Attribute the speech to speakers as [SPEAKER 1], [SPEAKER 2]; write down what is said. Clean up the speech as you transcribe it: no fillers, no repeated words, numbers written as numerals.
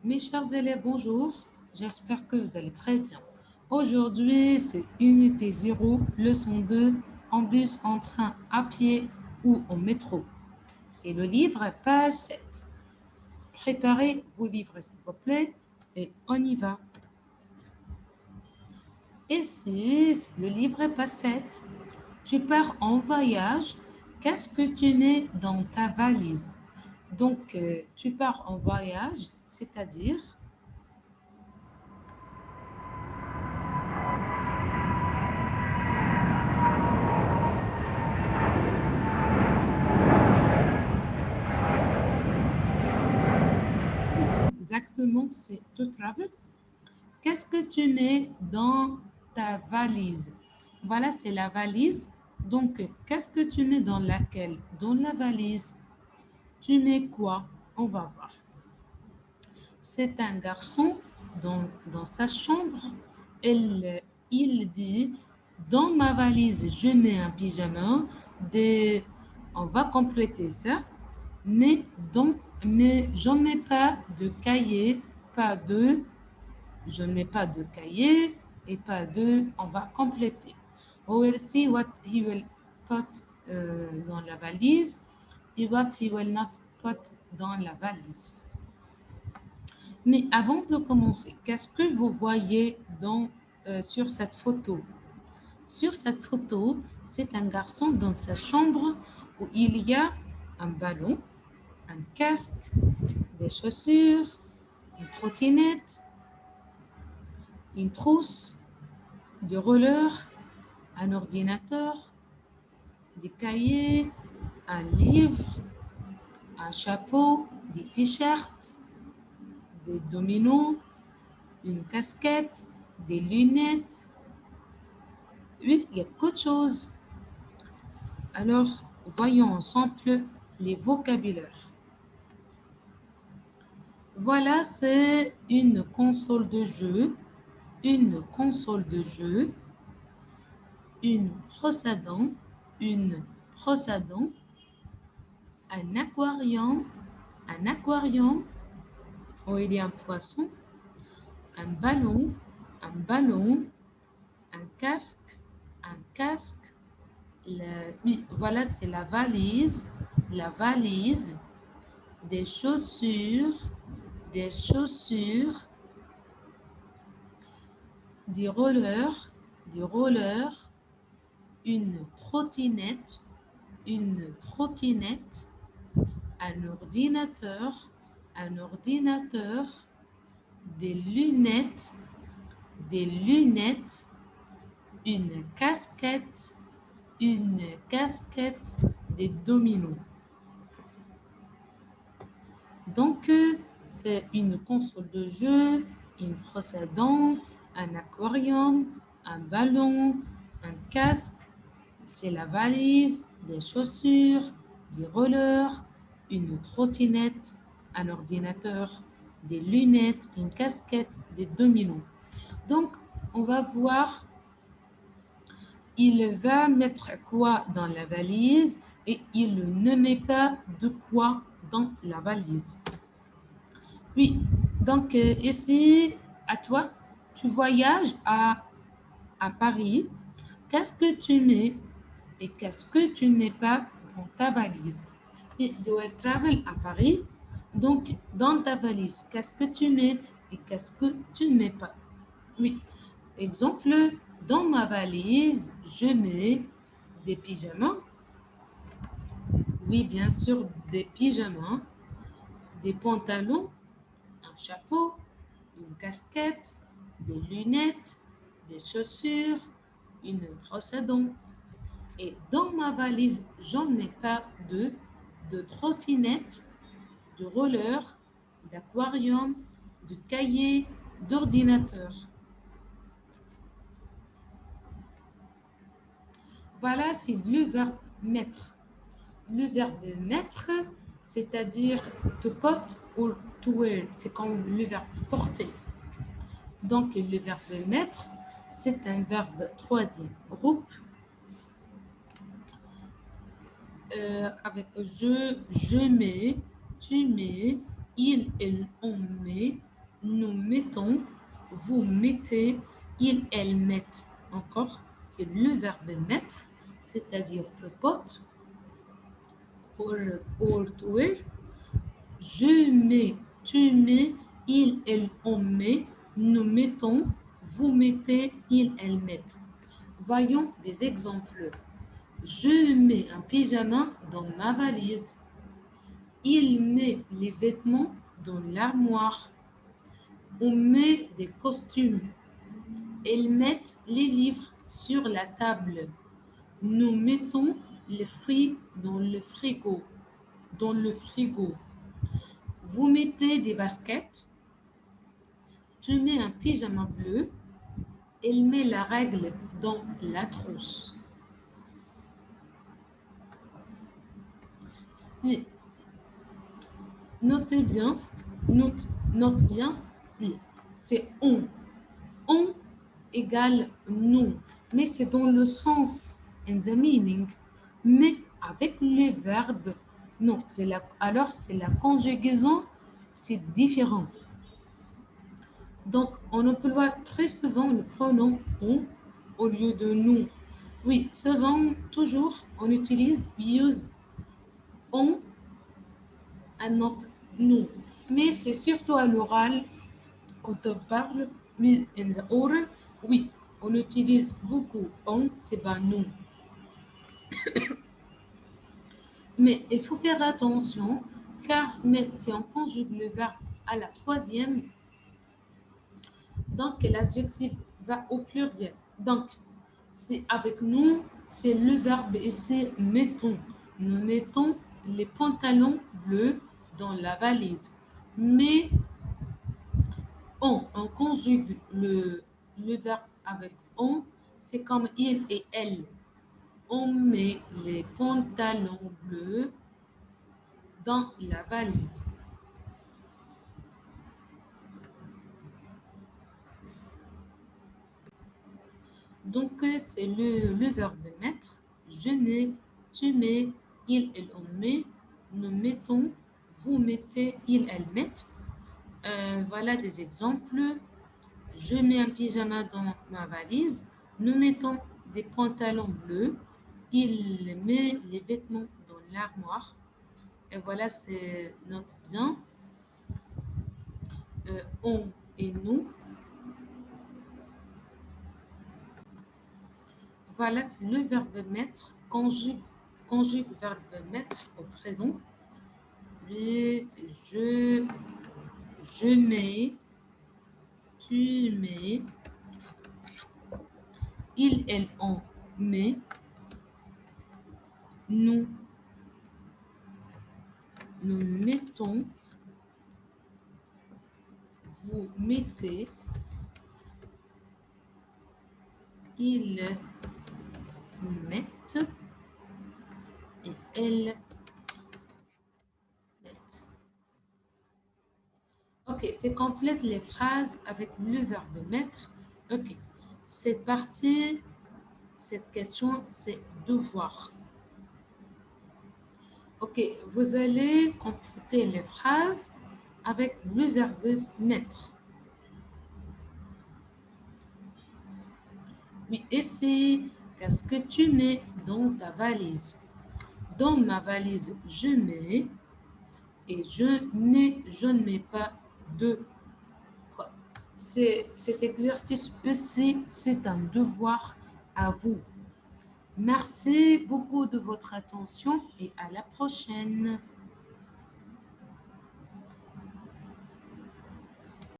[SPEAKER 1] Mes chers élèves, bonjour. J'espère que vous allez très bien. Aujourd'hui, c'est unité 0, leçon 2, en bus, en train, à pied ou en métro. C'est le livre, page 7. Préparez vos livres, s'il vous plaît, et on y va. Et si le livre, page 7, tu pars en voyage, qu'est-ce que tu mets dans ta valise? Donc, tu pars en voyage, c'est-à-dire exactement, c'est to travel. Qu'est-ce que tu mets dans ta valise? Voilà, c'est la valise. Donc, qu'est-ce que tu mets dans laquelle? Dans la valise. Tu mets quoi? On va voir. C'est un garçon dans sa chambre. Il dit, dans ma valise, je mets un pyjama. On va compléter ça. Mais, mais j'en mets pas de cahier, pas de je ne mets pas de cahier et pas de, on va compléter. We will see what he will put dans la valise et what he will not put dans la valise. Mais avant de commencer, qu'est-ce que vous voyez sur cette photo? Sur cette photo, c'est un garçon dans sa chambre où il y a un ballon, un casque, des chaussures, une trottinette, une trousse, des rollers, un ordinateur, des cahiers, un livre, un chapeau, des t-shirts, des dominos, une casquette, des lunettes. Oui, il y a beaucoup de choses. Alors, voyons ensemble les vocabulaires. Voilà, c'est une console de jeu, une console de jeu, une brosse à dents, une brosse à dents, un aquarium où il y a un poisson, un ballon, un casque. Oui, voilà, c'est la valise, des chaussures, des chaussures, des rollers, une trottinette, une trottinette, un ordinateur, des lunettes, des lunettes, une casquette, des dominos. Donc, c'est une console de jeu, une brosse à dents, un aquarium, un ballon, un casque, c'est la valise, des chaussures, des rollers, une trottinette, un ordinateur, des lunettes, une casquette, des dominos. Donc, on va voir, il va mettre quoi dans la valise et il ne met pas de quoi dans la valise. Oui, donc ici, à toi, tu voyages à Paris. Qu'est-ce que tu mets et qu'est-ce que tu ne mets pas dans ta valise? Et you will travel à Paris. Donc, dans ta valise, qu'est-ce que tu mets et qu'est-ce que tu ne mets pas? Oui. Exemple, dans ma valise, je mets des pyjamas. Oui, bien sûr, des pyjamas, des pantalons, un chapeau, une casquette, des lunettes, des chaussures, une brosse à dents. Et dans ma valise, j'en ai pas de trottinette, de roller, d'aquarium, de cahier, d'ordinateur. Voilà, c'est le verbe mettre. Le verbe mettre, c'est-à-dire to put ou to wear, c'est comme le verbe porter. Donc, le verbe mettre, c'est un verbe troisième groupe avec je mets, tu mets, il, elle, on met, nous mettons, vous mettez, ils, elles mettent. Encore, c'est le verbe mettre, c'est-à-dire te porte, or to wear. Je mets, tu mets, il, elle, on met, nous mettons, vous mettez, ils, elles mettent. Voyons des exemples. Je mets un pyjama dans ma valise. Il met les vêtements dans l'armoire. On met des costumes. Elles mettent les livres sur la table. Nous mettons les fruits dans le frigo. Dans le frigo. Vous mettez des baskets. Tu mets un pyjama bleu. Elle met la règle dans la trousse. Et notez bien, note bien, oui, c'est on. On égale nous, mais c'est dans le sens, in the meaning, mais avec les verbes, non, alors c'est la conjugaison, c'est différent. Donc, on emploie très souvent le pronom on au lieu de nous. Oui, souvent, toujours, on utilise use on à notre nous. Mais c'est surtout à l'oral, quand on parle, oui, in the oral, oui, on utilise beaucoup on, c'est pas nous. Mais il faut faire attention, car même si on conjugue le verbe à la troisième, donc l'adjectif va au pluriel. Donc, c'est avec nous, c'est le verbe et c'est mettons. Nous mettons les pantalons bleus dans la valise. Mais on conjugue le verbe avec on, c'est comme il et elle. On met les pantalons bleus dans la valise. Donc, c'est le verbe mettre. Je mets, tu mets, il, elle, on met, nous mettons, vous mettez, il, elle mettent. Voilà des exemples. Je mets un pyjama dans ma valise. Nous mettons des pantalons bleus. Il met les vêtements dans l'armoire. Et voilà, c'est note bien. On et nous. Voilà, c'est le verbe mettre. Conjugue verbe mettre au présent. Oui, c'est je mets, tu mets, il, elle, on met, nous mettons, vous mettez, ils mettent et elles mettent. Ok, c'est complète les phrases avec le verbe mettre. Ok, cette partie, cette question, c'est devoir. Ok, vous allez compléter les phrases avec le verbe mettre. Oui, ici, qu'est-ce que tu mets dans ta valise? Dans ma valise, je mets et je ne mets pas de quoi. Cet exercice aussi, c'est un devoir à vous. Merci beaucoup de votre attention et à la prochaine.